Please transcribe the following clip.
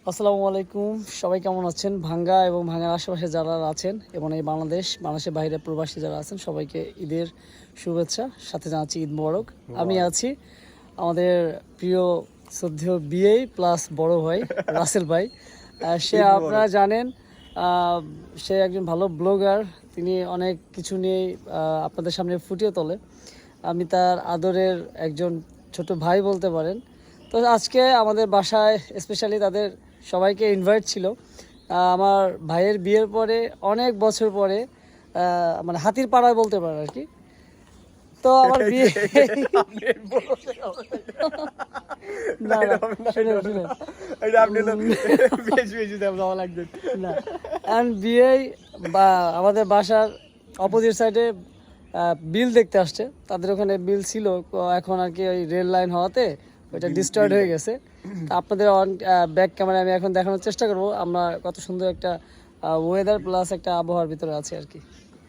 আসসালামু আলাইকুম, সবাই কেমন আছেন? ভাঙ্গা এবং ভাঙ্গার আশেপাশে যারা আছেন এবং এই বাংলাদেশের বাইরে প্রবাসী যারা আছেন সবাইকে ঈদের শুভেচ্ছা, সাথে জানাচ্ছি ঈদ মোবারক। আমি আছি আমাদের প্রিয় শ্রদ্ধেয় বিএ প্লাস বড় ভাই রাসেল ভাই। সে আপনারা জানেন, সে একজন ভালো ব্লগার। তিনি অনেক কিছু নিয়ে আপনাদের সামনে ফুটিয়ে তোলে। আমি তার আদরের একজন ছোট ভাই বলতে পারেন। তো আজকে আমাদের বাসায় স্পেশালি তাদের সবাইকে ইনভাইট ছিল। আমার ভাইয়ের বিয়ের পরে অনেক বছর পরে, মানে হাতির পাড়ায় বলতে পারে আর কি। তো আমার বিয়ে না না, শুনেন শুনেন না, and বিয়ে বা আমাদের বাসার অপোজিট সাইডে বিল দেখতে আসছে। তাদের ওখানে বিল ছিল, এখন আর কি ওই রেল লাইন হওয়াতে ওইটা ডিস্ট্রয়েড হয়ে গেছে। তা আপনাদের ব্যাক ক্যামেরায় আমি এখন দেখানোর চেষ্টা করব আমরা কত সুন্দর একটা ওয়েদার প্লাস একটা আবহাওয়ার ভিতরে আছি আর কি।